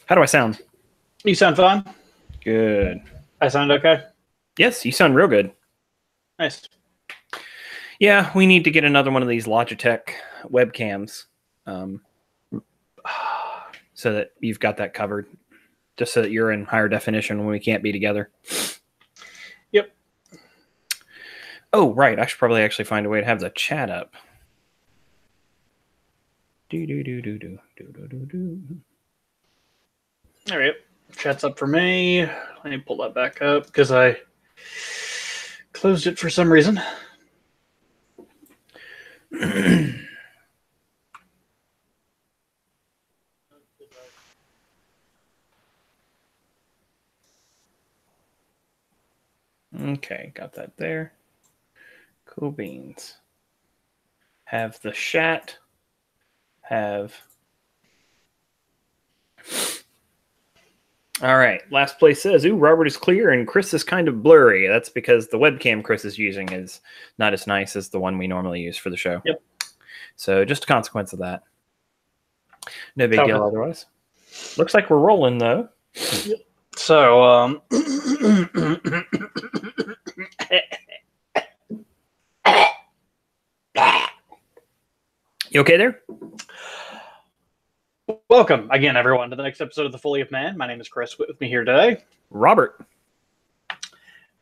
How do I sound? You sound fine. Good. I sound okay? Yes, you sound real good. Nice. Yeah, we need to get another one of these Logitech webcams so that you've got that covered, just so that you're in higher definition when we can't be together. Yep. Oh, right. I should probably actually find a way to have the chat up. All right. Chat's up for me. Let me pull that back up because I closed it for some reason. Okay, got that there. Cool beans. Have the chat. Have... All right, last place says, ooh, Robert is clear and Chris is kind of blurry. That's because the webcam Chris is using is not as nice as the one we normally use for the show. Yep. So just a consequence of that. No big deal otherwise. Looks like we're rolling, though. Yep. So, you okay there? Welcome again, everyone, to the next episode of The Foally of Man. My name is Chris. With me here today, Robert.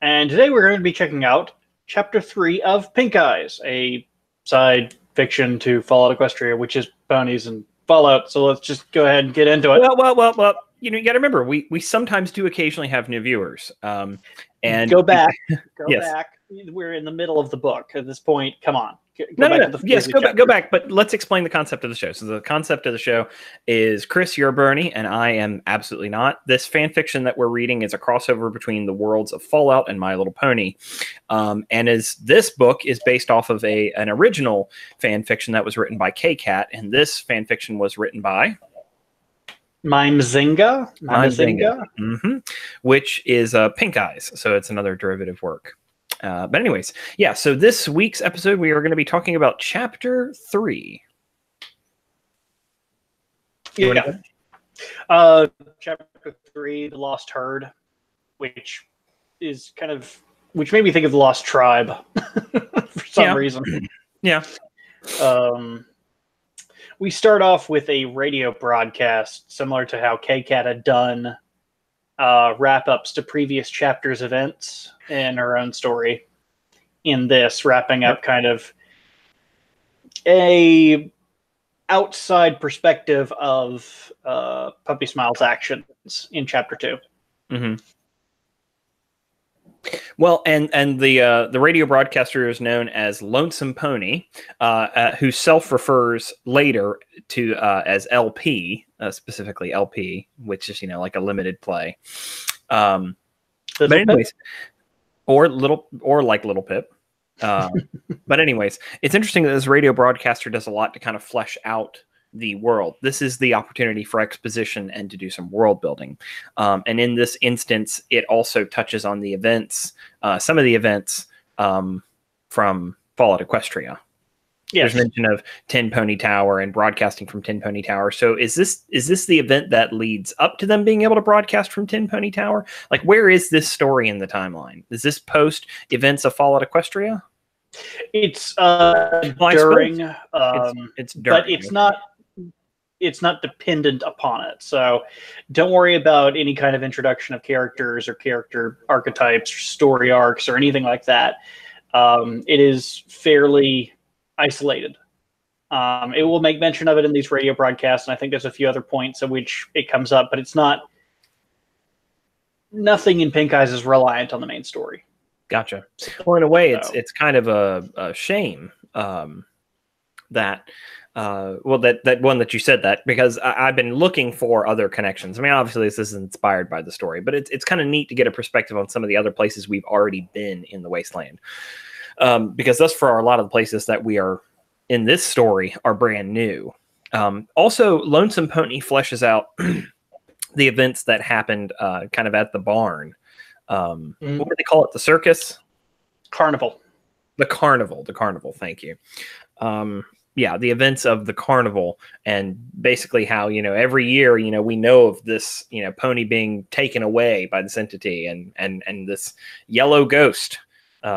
And today we're going to be checking out Chapter 3 of Pink Eyes, a side fiction to Fallout Equestria, which is bounties and Fallout. So let's just go ahead and get into it. Well. You know, you got to remember, we sometimes do occasionally have new viewers. And go back. Go yes. back. We're in the middle of the book at this point. Come on. No. Yes, go back. But let's explain the concept of the show. So the concept of the show is, Chris, you're Brony, and I am absolutely not. This fan fiction that we're reading is a crossover between the worlds of Fallout and My Little Pony. And as this book is based off of an original fan fiction that was written by K-Cat, and this fan fiction was written by... Mimezinga, which is Pink Eyes. So it's another derivative work. But anyways, yeah, so this week's episode, we are going to be talking about Chapter 3. Yeah. Chapter 3, The Lost Herd, which made me think of The Lost Tribe for some reason. Yeah. We start off with a radio broadcast, similar to how K-Cat had done wrap-ups to previous chapters' events in her own story. In this, wrapping up kind of a outside perspective of Puppy Smile's actions in Chapter 2. Mm-hmm. Well, and the radio broadcaster is known as Lonesome Pony, who self-refers later to as LP, specifically LP, which is, you know, like a limited play. But anyways, or like Little Pip. But anyways, it's interesting that this radio broadcaster does a lot to kind of flesh out the world. This is the opportunity for exposition and to do some world building. And in this instance, it also touches on the events, some of the events from Fallout Equestria. Yes. There's mention of Tin Pony Tower and broadcasting from Tin Pony Tower. So is this the event that leads up to them being able to broadcast from Tin Pony Tower? Like, where is this story in the timeline? Is this post events of Fallout Equestria? It's during, it's during, but it's not dependent upon it. So don't worry about any kind of introduction of characters or character archetypes or story arcs or anything like that. It is fairly isolated. It will make mention of it in these radio broadcasts, and I think there's a few other points at which it comes up, but it's not... Nothing in Pink Eyes is reliant on the main story. Gotcha. Well, in a way, it's kind of a shame that... that one that you said that, because I've been looking for other connections. I mean, obviously this is inspired by the story, but it's kind of neat to get a perspective on some of the other places we've already been in the Wasteland. Because thus far, a lot of the places that we are in this story are brand new. Also, Lonesome Pony fleshes out the events that happened kind of at the barn. What do they call it? The circus? Carnival. The carnival. Thank you. yeah, the events of the carnival, and basically how, every year, we know of this, pony being taken away by this entity, and this yellow ghost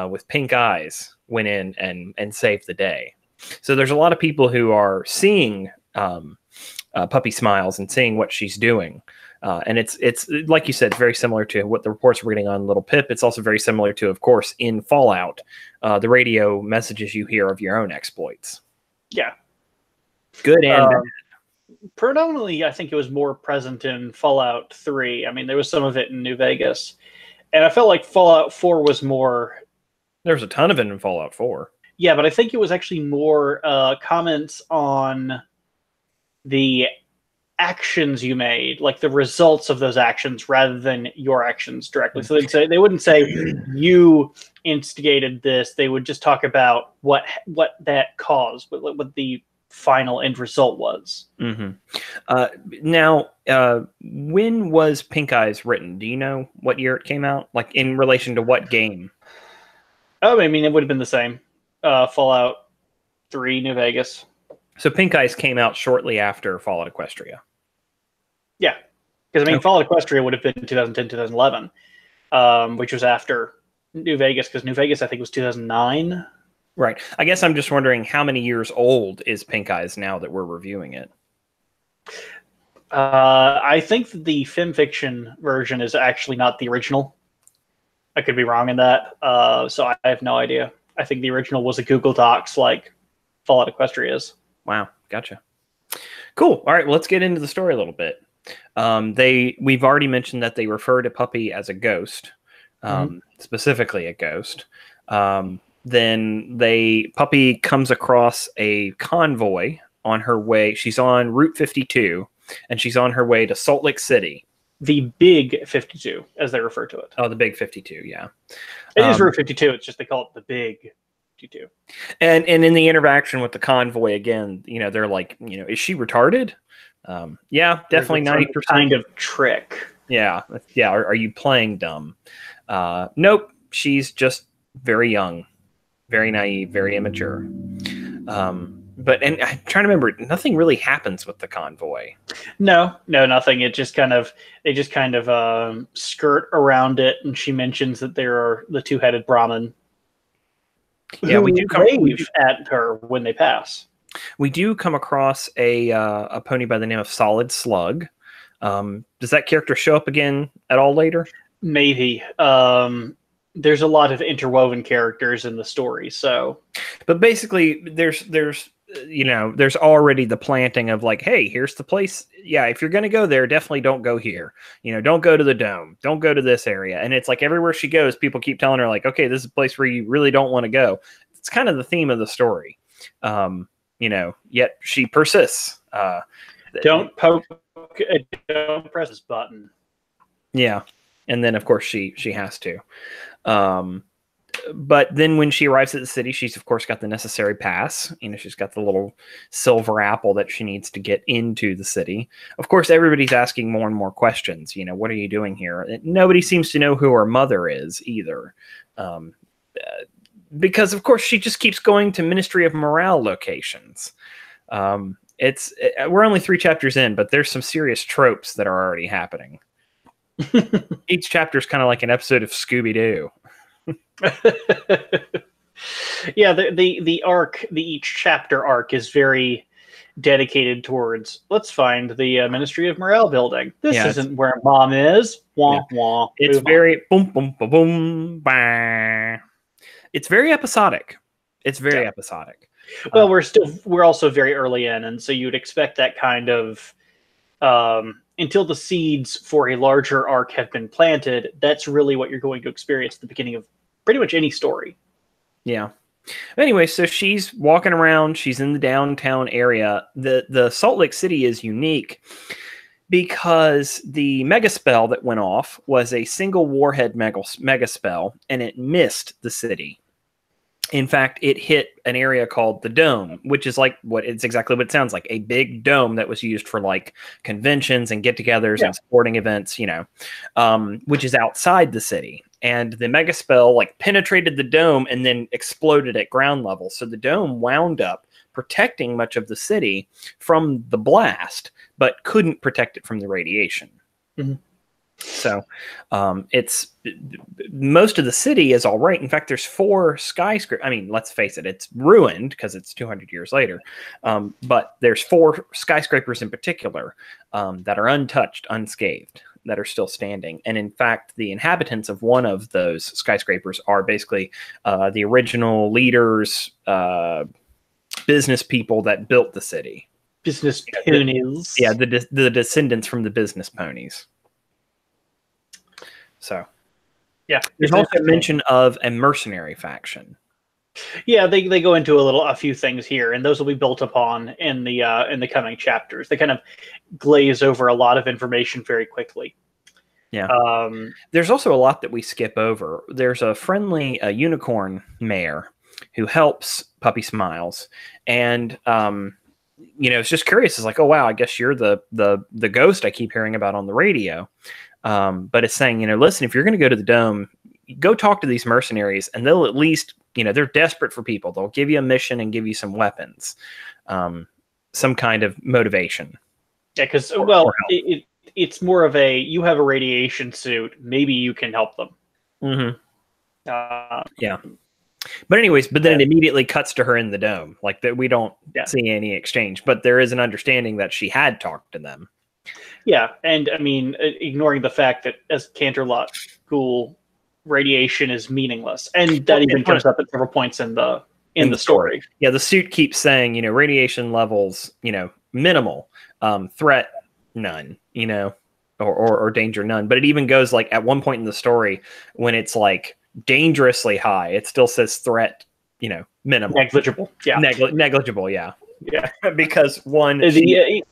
with pink eyes went in and saved the day. So there's a lot of people who are seeing Puppy Smiles and seeing what she's doing. And it's like you said, it's very similar to what the reports we're reading on Little Pip. It's also very similar to, of course, in Fallout, the radio messages you hear of your own exploits. Yeah. Good and bad. Predominantly, I think it was more present in Fallout 3. I mean, there was some of it in New Vegas. And I felt like Fallout 4 was more... There's a ton of it in Fallout 4. Yeah, but I think it was actually more comments on the actions you made, like the results of those actions, rather than your actions directly. So they wouldn't say you instigated this. They would just talk about what that caused, what the final end result was. Mm-hmm. Now, when was Pink Eyes written? Do you know what year it came out? Like in relation to what game? Oh, I mean, it would have been the same. Fallout 3, New Vegas. So Pink Eyes came out shortly after Fallout Equestria. Yeah, because I mean, Fallout Equestria would have been 2010, 2011, which was after New Vegas, because New Vegas, I think, was 2009. Right. I guess I'm just wondering how many years old is Pink Eyes now that we're reviewing it? I think the fiction version is actually not the original. I could be wrong in that, so I have no idea. I think the original was a Google Docs like Fallout Equestria is. Wow, gotcha. Cool. All right, well, let's get into the story a little bit. We've already mentioned that they refer to Puppy as a ghost, specifically a ghost. Then Puppy comes across a convoy on her way. She's on Route 52, and she's on her way to Salt Lake City. The Big 52, as they refer to it. Oh, the Big 52, yeah. It is Route 52. It's just they call it the Big 52. And in the interaction with the convoy, again, they're like, is she retarded? Yeah, definitely 90% kind of trick. Yeah. Are you playing dumb? Nope. She's very young, very naive, very immature. But I'm trying to remember, nothing really happens with the convoy. No, nothing. They just kind of skirt around it, and she mentions that there are the two-headed Brahmin. Yeah, we do wave at her when they pass. We do come across a pony by the name of Solid Slug. Does that character show up again at all later? Maybe. There's a lot of interwoven characters in the story, so. But basically, there's already the planting of like, hey, here's the place. Yeah, if you're going to go there, definitely don't go here. Don't go to the dome. Don't go to this area. And it's like everywhere she goes, people keep telling her like, okay, this is a place where you really don't want to go. It's kind of the theme of the story. Yet she persists. Don't press this button. Yeah. And then of course she has to. But then when she arrives at the city, she's of course got the necessary pass. She's got the little silver apple that she needs to get into the city. Of course, everybody's asking more and more questions. What are you doing here? Nobody seems to know who her mother is either. Because of course she just keeps going to Ministry of Morale locations. We're only 3 chapters in, but there's some serious tropes that are already happening. Each chapter is kind of like an episode of Scooby-Doo. Yeah, the arc, each chapter arc is very dedicated towards, let's find the Ministry of Morale building. This isn't where Mom is. Wah, wah. It's very boom, boom, boom, boom, bang. It's very episodic. Episodic. Well, we're also very early in, and so you'd expect that kind of until the seeds for a larger arc have been planted. That's really what you're going to experience at the beginning of pretty much any story. Yeah. Anyway, so she's walking around. She's in the downtown area. The Salt Lake City is unique because the mega spell that went off was a single warhead mega spell, and it missed the city. In fact, it hit an area called the Dome, which is exactly what it sounds like, a big dome that was used for like conventions and get-togethers and sporting events, which is outside the city. And the mega spell penetrated the dome and then exploded at ground level. So the dome wound up protecting much of the city from the blast, but couldn't protect it from the radiation. Mm-hmm. So it's most of the city is all right. In fact, there's 4 skyscrapers. I mean, let's face it, it's ruined because it's 200 years later. But there's 4 skyscrapers in particular that are untouched, unscathed, that are still standing. And in fact, the inhabitants of one of those skyscrapers are basically the original leaders, business people that built the city. Business ponies. Yeah, the descendants from the business ponies. So, yeah, there's also mention of a mercenary faction. Yeah, they go into a few things here, and those will be built upon in the coming chapters. They kind of glaze over a lot of information very quickly. Yeah. There's also a lot that we skip over. There's a friendly unicorn mayor who helps Puppy Smiles, and it's just curious. It's like, oh wow, I guess you're the ghost I keep hearing about on the radio. But it's saying, listen, if you're going to go to the dome, go talk to these mercenaries, and they'll at least, they're desperate for people. They'll give you a mission and give you some weapons, some kind of motivation. Yeah, because it's more of you have a radiation suit. Maybe you can help them. Mm-hmm. Yeah. But anyways, then it immediately cuts to her in the dome. Like that, we don't see any exchange, but there is an understanding that she had talked to them. Yeah, and I mean, ignoring the fact that as Canterlot Ghoul, radiation is meaningless, and that even comes up at several points in the story. Yeah, the suit keeps saying, radiation levels, minimal, threat none, or danger none. But it even goes like at one point in the story when it's like dangerously high, it still says threat, minimal, negligible. Yeah, negligible. Yeah. Yeah, because 1,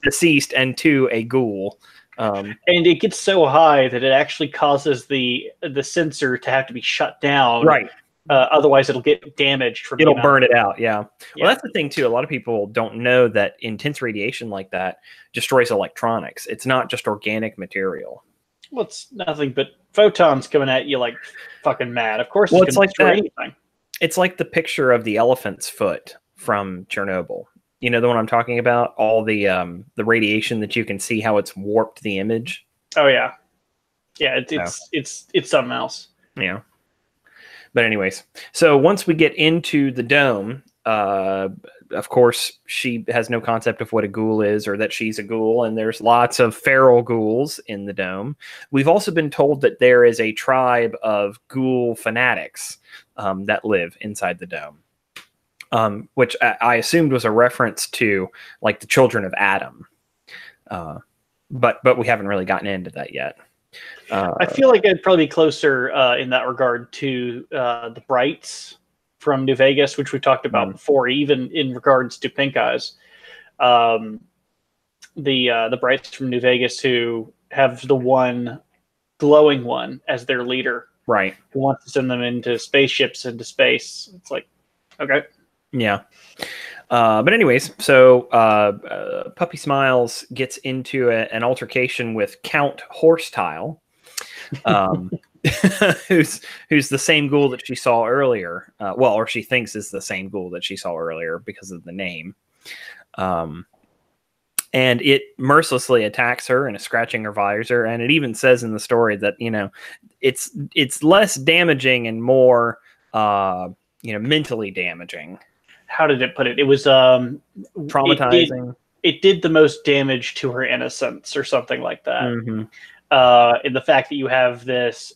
deceased, and 2, a ghoul. And it gets so high that it actually causes the sensor to have to be shut down. Right. Otherwise, it'll get damaged. It'll burn it out. Yeah. Well, that's the thing too. A lot of people don't know that intense radiation like that destroys electronics. It's not just organic material. Well, it's nothing but photons coming at you like fucking mad. Of course, it's like anything. It's like the picture of the elephant's foot from Chernobyl. You know the one I'm talking about? All the radiation that you can see how it's warped the image. Oh yeah, yeah. It's something else. Yeah. But anyways, so once we get into the dome, of course she has no concept of what a ghoul is or that she's a ghoul, and there's lots of feral ghouls in the dome. We've also been told that there is a tribe of ghoul fanatics that live inside the dome. Which I assumed was a reference to like the children of Adam, but we haven't really gotten into that yet. I feel like I'd probably be closer in that regard to the Brights from New Vegas, which we talked about before, even in regards to Pink Eyes. The Brights from New Vegas who have the one glowing one as their leader, right? Who wants to send them into spaceships into space. It's like, okay. Yeah. But anyways, so Puppy Smiles gets into an altercation with Count Horsetile, who's the same ghoul that she saw earlier. Or she thinks is the same ghoul that she saw earlier because of the name. And it mercilessly attacks her and is scratching her visor. And it even says in the story that, it's less damaging and more, mentally damaging. How did it put it? It was traumatizing. It did the most damage to her innocence or something like that. Mm-hmm. In the fact that you have this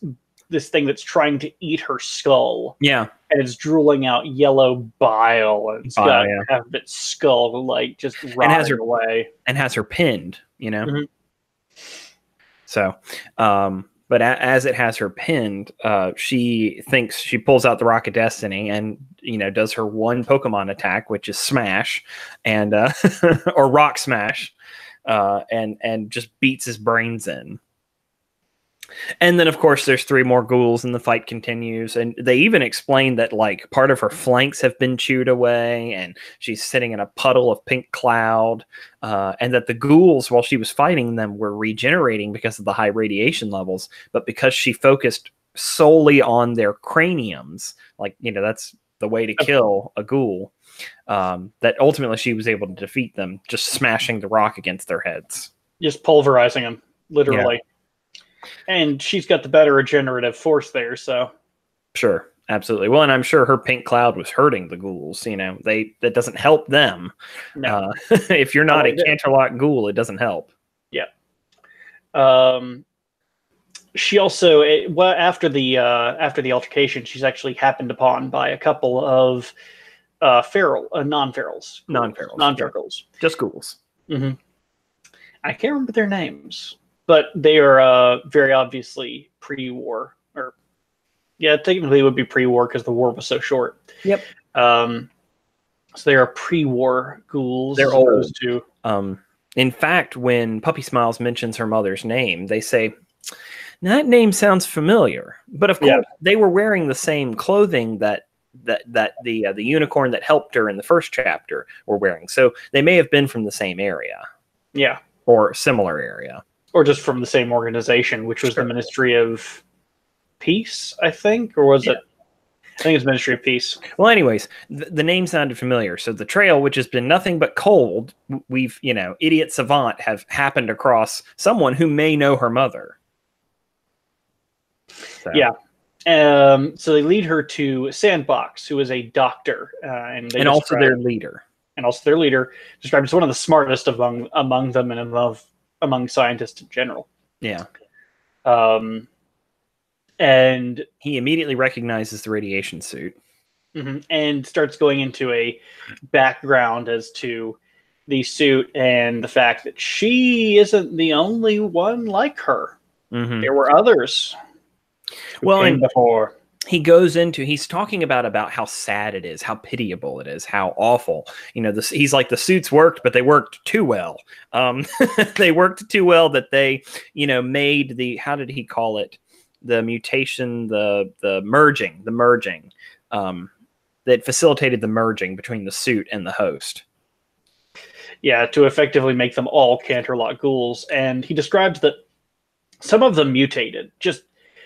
thing that's trying to eat her skull. Yeah. And it's drooling out yellow bile. And it's got half of its skull like just rotting away. And has her pinned, Mm-hmm. So, but as it has her pinned, she pulls out the Rock of Destiny and, does her one Pokemon attack, which is Smash and, or Rock Smash, and just beats his brains in. And then, of course, there's 3 more ghouls and the fight continues. And they even explain that, like, part of her flanks have been chewed away and she's sitting in a puddle of pink cloud. And that the ghouls, while she was fighting them, were regenerating because of the high radiation levels. But because she focused solely on their craniums, like, that's the way to kill a ghoul, that ultimately she was able to defeat them, just smashing the rock against their heads. Just pulverizing them, literally. Yeah. And she's got the better regenerative force there, so. Sure, absolutely. Well, and I'm sure her pink cloud was hurting the ghouls. That doesn't help them. No. If you're not a Canterlot ghoul, it doesn't help. Yeah. She also, after the altercation, she's actually happened upon by a couple of non-ferals. Non-ferals. Just ghouls. Mm-hmm. I can't remember their names, but they are very obviously pre-war. Technically it would be pre-war because the war was so short. Yep. So they are pre-war ghouls. They're old. In fact, when Puppy Smiles mentions her mother's name, they say, that name sounds familiar. But of course, they were wearing the same clothing that the unicorn that helped her in the first chapter were wearing. So they may have been from the same area. Yeah. Or similar area. Or just from the same organization, which was the Ministry of Peace, I think? Or was it? I think it's Ministry of Peace. Well, anyways, the name sounded familiar. So the trail, which has been nothing but cold, we've, idiot savant have happened across someone who may know her mother. So. Yeah. So they lead her to Sandbox, who is a doctor. And also their leader. And also their leader, described as one of the smartest among them and among scientists in general. Yeah. And he immediately recognizes the radiation suit. Mm-hmm, and starts going into a background as to the suit and the fact that she isn't the only one like her. Mm-hmm. There were others. Well, before. He's talking about how sad it is, how pitiable it is, how awful. He's like, the suits worked, but they worked too well. They worked too well that they, made the, how did he call it? The mutation, the merging, that facilitated the merging between the suit and the host. Yeah, to effectively make them all Canterlot ghouls. And he describes that some of them mutated, just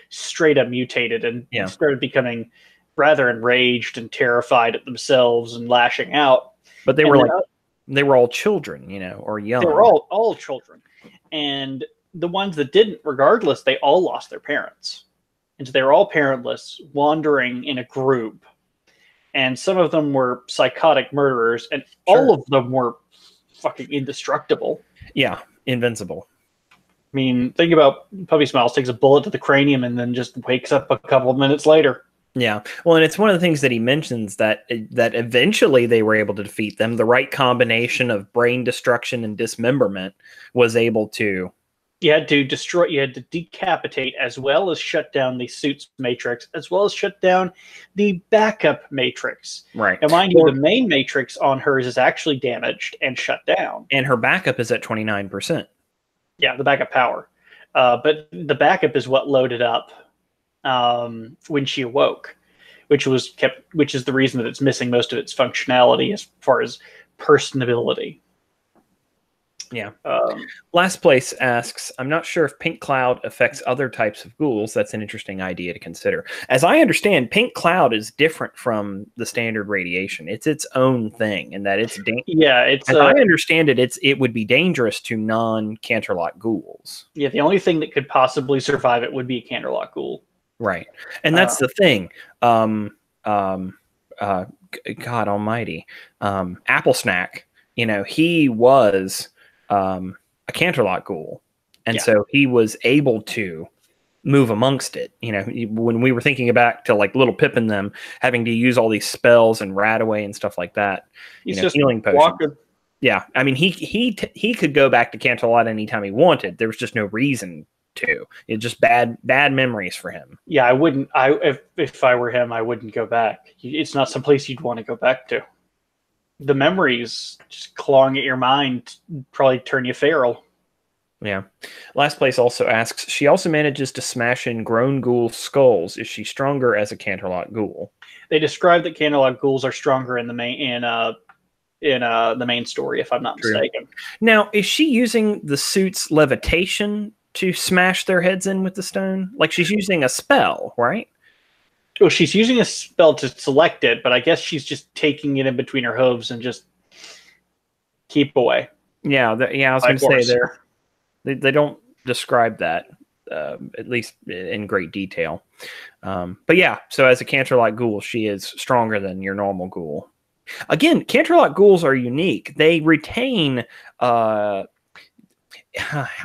straight up mutated, and started becoming rather enraged and terrified at themselves and lashing out. But they were all children, or young. They were all children. And the ones that didn't, regardless, they all lost their parents. And so they were all parentless, wandering in a group. And some of them were psychotic murderers, and all of them were fucking indestructible. Yeah, invincible. I mean, think about Puppy Smiles takes a bullet to the cranium and then just wakes up a couple of minutes later. Yeah, well, and it's one of the things that he mentions that eventually they were able to defeat them. The right combination of brain destruction and dismemberment was able to... You had to decapitate, as well as shut down the suit's matrix, as well as shut down the backup matrix. Right. And mind you, the main matrix on hers is actually damaged and shut down. And her backup is at 29%. Yeah, the backup power. But the backup is what loaded up when she awoke, which is the reason that it's missing most of its functionality as far as personability. Yeah. Last Place asks, I'm not sure if Pink Cloud affects other types of ghouls. That's an interesting idea to consider. As I understand, Pink Cloud is different from the standard radiation. It's its own thing, and that it's as I understand it, it would be dangerous to non-Canterlot ghouls. Yeah, the only thing that could possibly survive it would be a Canterlot ghoul. Right. And that's the thing. God almighty. Apple Snack, he was a Canterlot ghoul, and so he was able to move amongst it. When we were thinking back to like Little Pip and them having to use all these spells and Radaway and stuff like that, he's just healing potions. Yeah, I mean he could go back to Canterlot anytime he wanted. There was just no reason to. It's just bad memories for him. Yeah, I wouldn't. If I were him, I wouldn't go back. It's not someplace you'd want to go back to. The memories just clawing at your mind probably turn you feral. Yeah. Last Place also asks, she also manages to smash in grown ghoul skulls. Is she stronger as a Canterlot ghoul? They describe that Canterlot ghouls are stronger in the main story, if I'm not mistaken. Now, is she using the suit's levitation to smash their heads in with the stone? Like she's using a spell, right? Well, she's using a spell to select it, but I guess she's just taking it in between her hooves and just keep away. Yeah, I was going to say they don't describe that, at least in great detail. But yeah, so as a Canterlot ghoul, she is stronger than your normal ghoul. Again, Canterlot ghouls are unique. They retain, how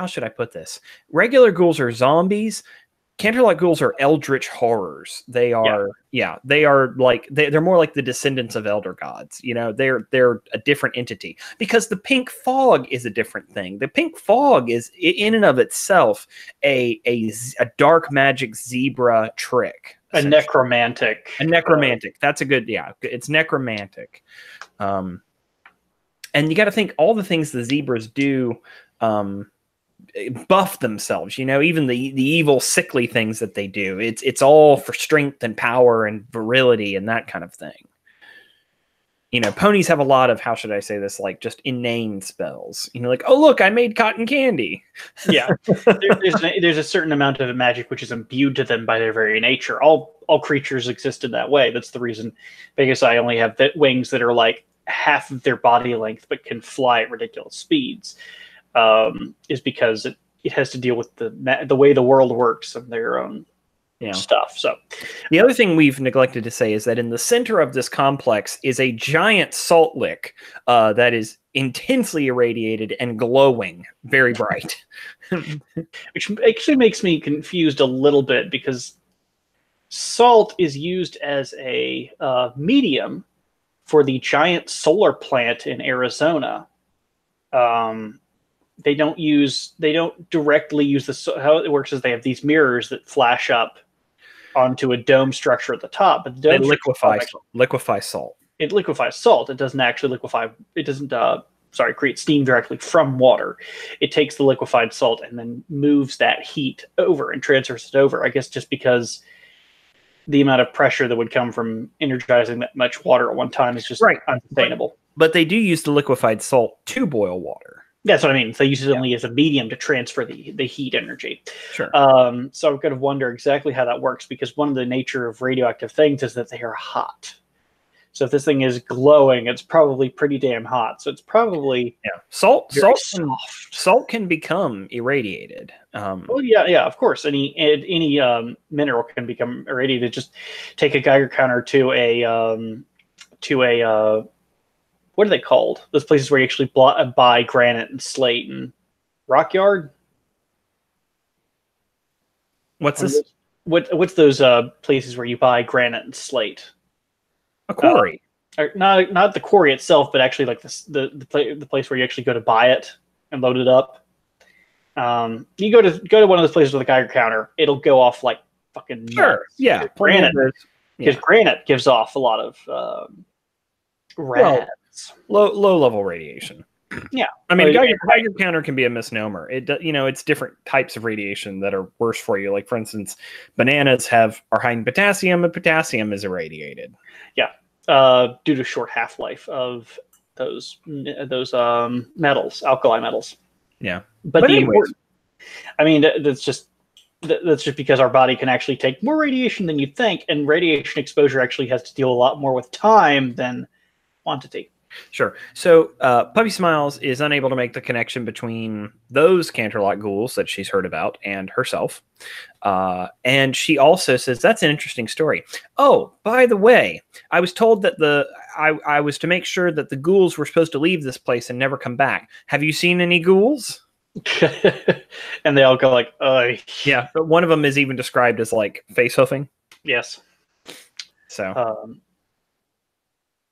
should I put this? Regular ghouls are zombies. Canterlot ghouls are eldritch horrors. They are, they are like they're more like the descendants of elder gods. You know, they're a different entity because the pink fog is a different thing. The pink fog is in and of itself a dark magic zebra trick. A necromantic. A necromantic. That's a good, it's necromantic. And you got to think all the things the zebras do buff themselves, you know, even the evil, sickly things that they do. It's all for strength and power and virility and that kind of thing. You know, ponies have a lot of, how should I say this, like just inane spells. You know, like, oh, look, I made cotton candy. Yeah. There's a certain amount of magic which is imbued to them by their very nature. All creatures exist in that way. That's the reason Vegas I only have wings that are like half of their body length but can fly at ridiculous speeds. Is because it has to deal with the way the world works and their own stuff. So the other thing we've neglected to say is that in the center of this complex is a giant salt lick that is intensely irradiated and glowing, very bright. Which actually makes me confused a little bit because salt is used as a medium for the giant solar plant in Arizona. They don't directly use how it works is they have these mirrors that flash up onto a dome structure at the top, but the dome liquefy salt. It liquefies salt. It doesn't actually liquefy. It doesn't create steam directly from water. It takes the liquefied salt and then moves that heat over and transfers it over. I guess just because the amount of pressure that would come from energizing that much water at one time is just unsustainable. But they do use the liquefied salt to boil water. That's what I mean. So they use it only as a medium to transfer the heat energy. Sure. So I'm going to wonder exactly how that works because one of the nature of radioactive things is that they are hot. So if this thing is glowing, it's probably pretty damn hot. So it's probably salt can become irradiated. Well, yeah, of course. Any mineral can become irradiated. Just take a Geiger counter to a what are they called? Those places where you actually buy granite and slate and rock yard. What's this? What's those places where you buy granite and slate? A quarry. Not the quarry itself, but actually like the place where you actually go to buy it and load it up. You go to one of those places with a Geiger counter, it'll go off like fucking nuts. Yeah. Granite, because granite gives off a lot of rads. Low level radiation. Yeah, I mean, Geiger counter can be a misnomer. It's different types of radiation that are worse for you. Like for instance, bananas are high in potassium, and potassium is irradiated. Yeah, due to short half life of those metals, alkali metals. Yeah, but I mean, that's just because our body can actually take more radiation than you'd think, and radiation exposure actually has to deal a lot more with time than quantity. Sure. So Puppy Smiles is unable to make the connection between those Canterlot ghouls that she's heard about and herself. And she also says, that's an interesting story. Oh, by the way, I was told that I was to make sure that the ghouls were supposed to leave this place and never come back. Have you seen any ghouls? And they all go like, yeah, but one of them is even described as like face hoofing. Yes. So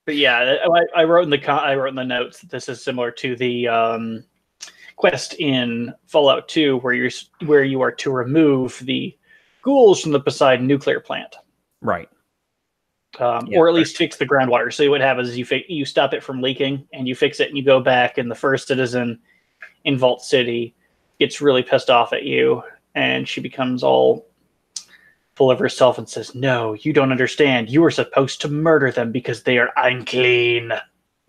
but yeah, I wrote in the notes that this is similar to the quest in Fallout 2 where you are to remove the ghouls from the Poseidon nuclear plant. Right. Or at least fix the groundwater. So what happens is you stop it from leaking and you fix it and you go back and the first citizen in Vault City gets really pissed off at you and she becomes all full of herself and says, no, you don't understand. You were supposed to murder them because they are unclean.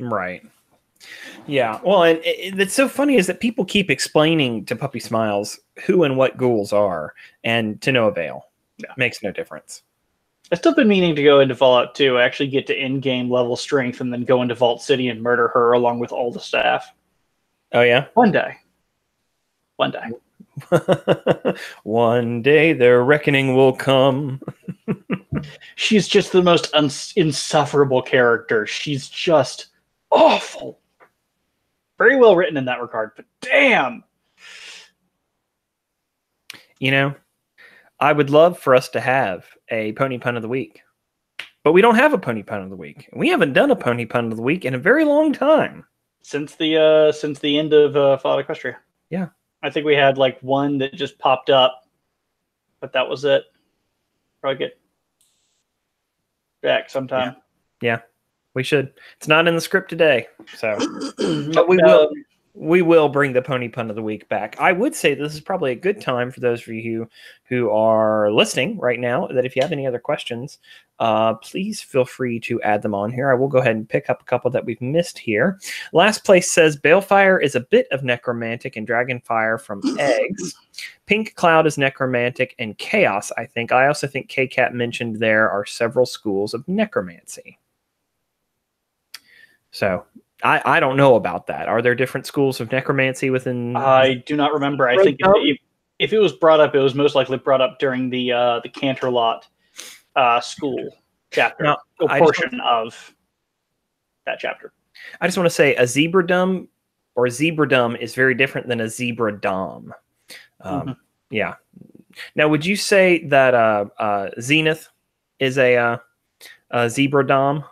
Right. Yeah. Well, and it's so funny is that people keep explaining to Puppy Smiles who and what ghouls are, and to no avail. Yeah. Makes no difference. I've still been meaning to go into Fallout 2, actually get to in-game level strength, and then go into Vault City and murder her along with all the staff. Oh, yeah? One day. One day. One day their reckoning will come. She's just the most insufferable character. She's just awful. Very well written in that regard, but damn! You know, I would love for us to have a Pony Pun of the Week. But we don't have a Pony Pun of the Week. We haven't done a Pony Pun of the Week in a very long time. Since the end of Fallout Equestria. Yeah. I think we had like one that just popped up, but that was it. Probably get back sometime. Yeah, we should. It's not in the script today, so but we will bring the Pony Pun of the Week back. I would say this is probably a good time for those of you who are listening right now, that if you have any other questions, please feel free to add them on here. I will go ahead and pick up a couple that we've missed here. Last Place says, Balefire is a bit of necromantic and Dragonfire from eggs. Pink Cloud is necromantic and chaos, I think. I also think K-Cat mentioned there are several schools of necromancy. So I don't know about that. Are there different schools of necromancy within? I do not remember. I think if it was brought up, it was most likely brought up during the Canterlot school chapter, portion of that chapter. I just want to say a zebradum or zebradum is very different than a zebradom. Yeah. Now, would you say that Zenith is a zebradom?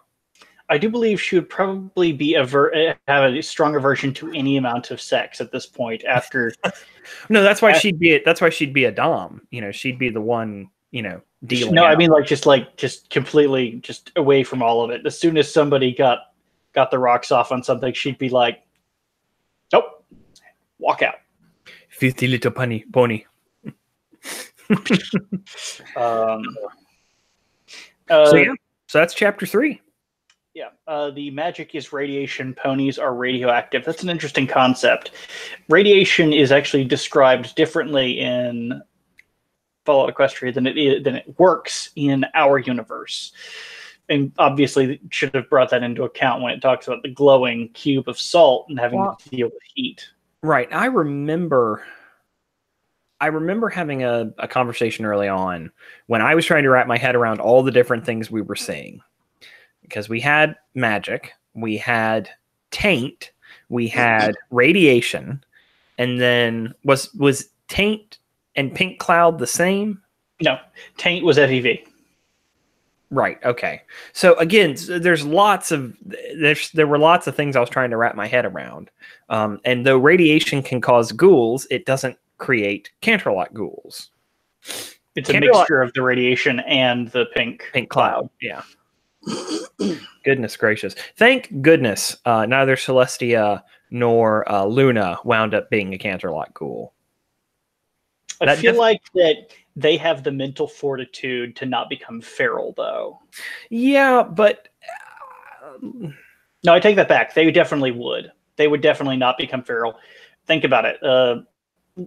I do believe she would probably be have a strong aversion to any amount of sex at this point. After, no, that's why she'd be. That's why she'd be a dom. You know, she'd be the one. You know, dealing. No, I mean just completely just away from all of it. As soon as somebody got the rocks off on something, she'd be like, "Nope, walk out." Filthy little pony. So that's chapter 3. Yeah, the magic is radiation. Ponies are radioactive. That's an interesting concept. Radiation is actually described differently in Fallout Equestria than it works in our universe. And obviously, should have brought that into account when it talks about the glowing cube of salt and having to deal with heat. Right. I remember having a conversation early on when I was trying to wrap my head around all the different things we were seeing. Because we had magic, we had taint, we had radiation, and then was taint and pink cloud the same? No, taint was FEV. Right. Okay. So again, there were lots of things I was trying to wrap my head around. And though radiation can cause ghouls, it doesn't create Canterlot ghouls. It's a mixture of the radiation and the pink cloud. Yeah. Goodness gracious. Thank goodness neither Celestia nor Luna wound up being a Canterlot ghoul. I feel like that they have the mental fortitude to not become feral, though. Yeah, but... No, I take that back. They definitely would. They would definitely not become feral. Think about it.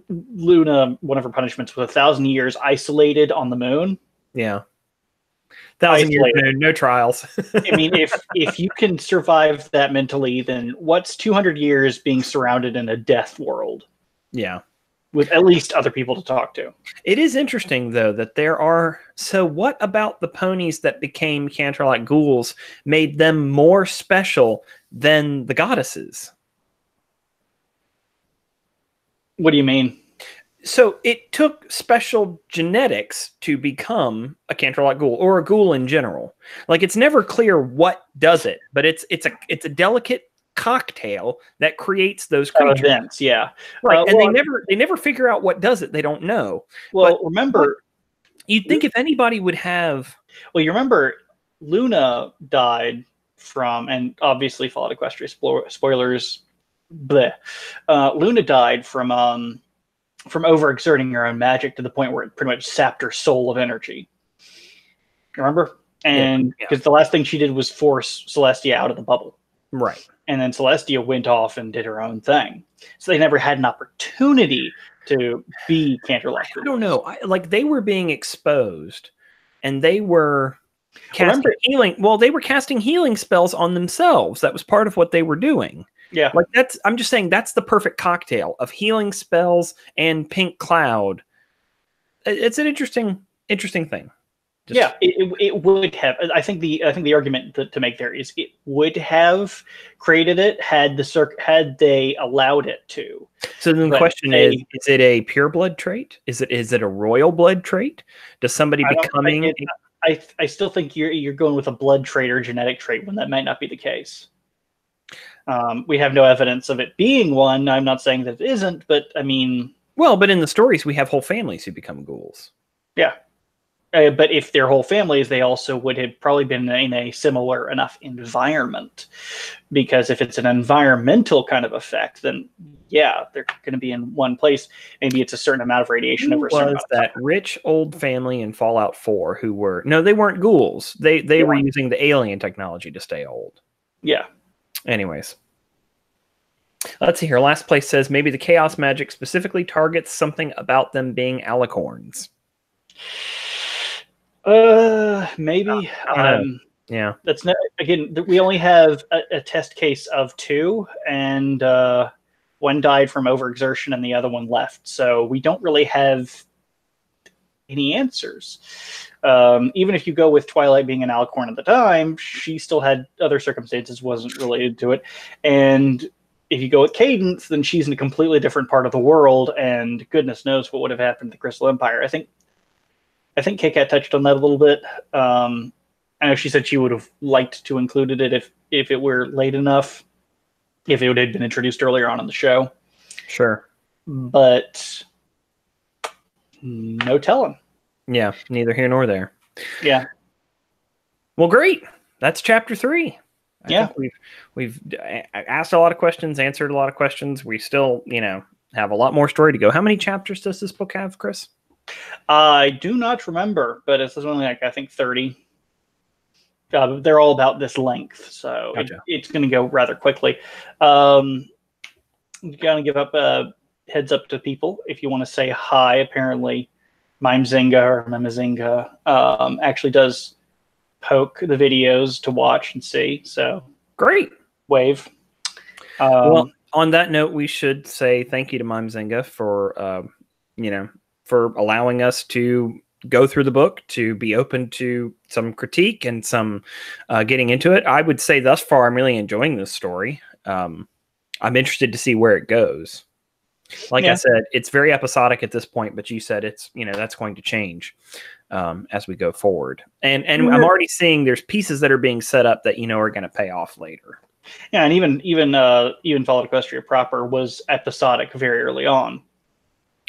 Luna, one of her punishments was 1,000 years isolated on the moon. Yeah. 1,000 years, no trials. I mean, if you can survive that mentally, then what's 200 years being surrounded in a death world? Yeah. With at least other people to talk to. It is interesting, though, that there are... So what about the ponies that became Canterlot ghouls made them more special than the goddesses? What do you mean? So it took special genetics to become a Canterlot ghoul, or a ghoul in general. Like, it's never clear what does it, but it's a delicate cocktail that creates those creatures. Events, yeah, right. And they never figure out what does it. They don't know. Well, but remember, you'd think if anybody would have. Well, you remember Luna died from, and obviously Fallout Equestria spoilers. Bleh. Luna died from overexerting her own magic to the point where it pretty much sapped her soul of energy. Remember? And because the last thing she did was force Celestia out of the bubble. Right. And then Celestia went off and did her own thing. So they never had an opportunity to be Canterlot. I don't know. Like, they were being exposed, and they were casting healing. Well, they were casting healing spells on themselves. That was part of what they were doing. Yeah. Like I'm just saying that's the perfect cocktail of healing spells and pink cloud. It's an interesting thing. Yeah, it would have. I think the argument to make there is it would have created it had they allowed it to. So then the question is it a pure blood trait? Is it a royal blood trait? Does somebody becoming? I still think you're going with a blood trait or genetic trait when that might not be the case. We have no evidence of it being one. I'm not saying that it isn't, but I mean, well, but in the stories we have whole families who become ghouls. Yeah. But if they're whole families, they also would have probably been in a similar enough environment. Because if it's an environmental kind of effect, then yeah, they're going to be in one place. Maybe it's a certain amount of radiation over a certain amount of time. That rich old family in Fallout 4 who were... No, they weren't ghouls. They were using the alien technology to stay old. Yeah. Anyways. Let's see here. Last place says maybe the chaos magic specifically targets something about them being alicorns. Maybe. Yeah. That's not, again, we only have a test case of 2, and one died from overexertion and the other one left. So we don't really have any answers. Even if you go with Twilight being an alicorn at the time, she still had other circumstances, wasn't related to it. And if you go with Cadence, then she's in a completely different part of the world, and goodness knows what would have happened to the Crystal Empire. I think K-Cat touched on that a little bit. I know she said she would have liked to included it if it were late enough, if it had been introduced earlier on in the show. Sure. But no telling. Yeah, neither here nor there. Yeah. Well, great. That's chapter 3. I think we've asked a lot of questions, answered a lot of questions. We still, have a lot more story to go. How many chapters does this book have, Chris? I do not remember, but it's only I think 30. They're all about this length, so gotcha. It's going to go rather quickly. You got to give up a heads up to people if you want to say hi. Apparently, Mimezinga or Mimizinga actually does poke the videos to watch and see. So great. Wave. Well, on that note, we should say thank you to Mimezinga for for allowing us to go through the book, to be open to some critique and some getting into it. I would say thus far, I'm really enjoying this story. I'm interested to see where it goes. Like I said, it's very episodic at this point, but you said it's, that's going to change as we go forward. And I'm already seeing there's pieces that are being set up that, are going to pay off later. Yeah. And even Followed Equestria proper was episodic very early on.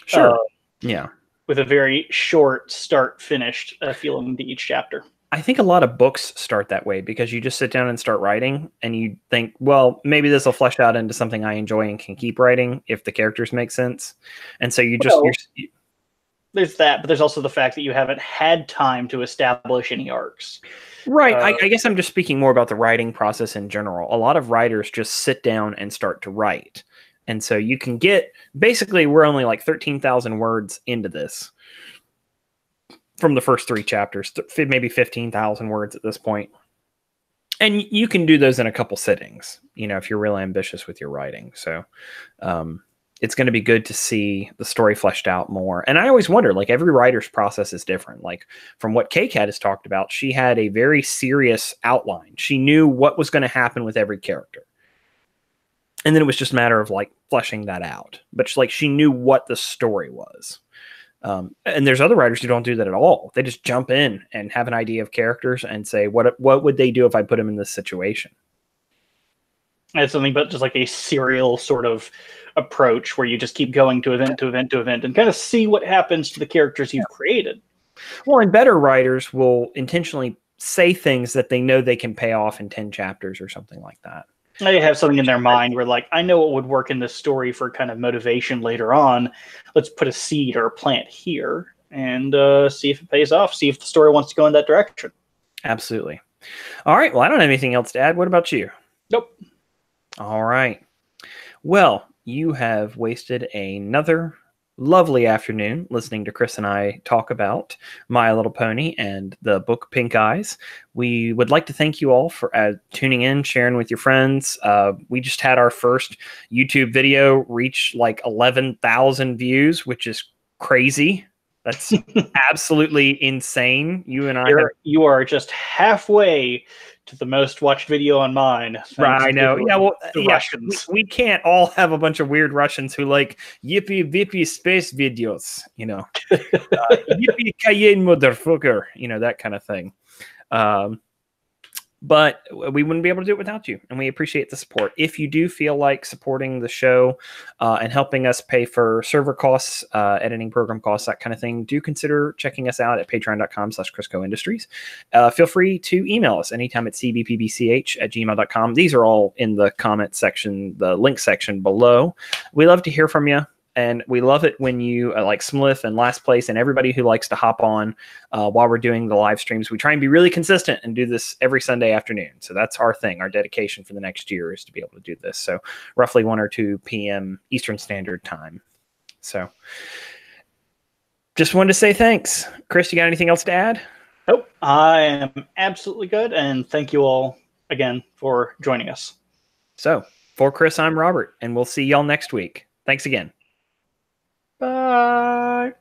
Sure. Yeah. With a very short start-finished feeling to each chapter. I think a lot of books start that way because you just sit down and start writing and you think, well, maybe this will flesh out into something I enjoy and can keep writing if the characters make sense. And so there's that, but there's also the fact that you haven't had time to establish any arcs. Right. I guess I'm just speaking more about the writing process in general. A lot of writers just sit down and start to write. And so you can get, basically, we're only like 13,000 words into this from the first 3 chapters, maybe 15,000 words at this point. And you can do those in a couple sittings, if you're really ambitious with your writing. So it's going to be good to see the story fleshed out more. And I always wonder, like, every writer's process is different. Like, from what K-Cat has talked about, she had a very serious outline. She knew what was going to happen with every character. And then it was just a matter of like fleshing that out. But she knew what the story was. And there's other writers who don't do that at all. They just jump in and have an idea of characters and say, what would they do if I put them in this situation? It's something about just like a serial sort of approach where you just keep going to event to event to event and kind of see what happens to the characters you've created. Well, and better writers will intentionally say things that they know they can pay off in 10 chapters or something like that. They have something in their mind where, like, I know what would work in this story for kind of motivation later on. Let's put a seed or a plant here and see if it pays off. See if the story wants to go in that direction. Absolutely. All right. Well, I don't have anything else to add. What about you? Nope. All right. Well, you have wasted another lovely afternoon listening to Chris and I talk about My Little Pony and the book Pink Eyes. We would like to thank you all for tuning in, sharing with your friends. We just had our first YouTube video reach like 11,000 views, which is crazy. That's absolutely insane. You and I you are just halfway to the most watched video on mine. Right, I know. Yeah, well, Russians. We can't all have a bunch of weird Russians who like yippee vippy space videos, you know, yippee cayenne motherfucker, you know, that kind of thing. But we wouldn't be able to do it without you, and we appreciate the support. If you do feel like supporting the show and helping us pay for server costs, editing program costs, that kind of thing, do consider checking us out at patreon.com/Chrisco Industries. Feel free to email us anytime at cbpbch@gmail.com. These are all in the comment section, the link section below. We love to hear from you. And we love it when you like Smith and Last Place and everybody who likes to hop on while we're doing the live streams. We try and be really consistent and do this every Sunday afternoon. So that's our thing. Our dedication for the next year is to be able to do this. So roughly 1 or 2 p.m. Eastern Standard Time. So just wanted to say thanks. Chris, you got anything else to add? Nope. I am absolutely good. And thank you all again for joining us. So for Chris, I'm Robert, and we'll see y'all next week. Thanks again. Bye.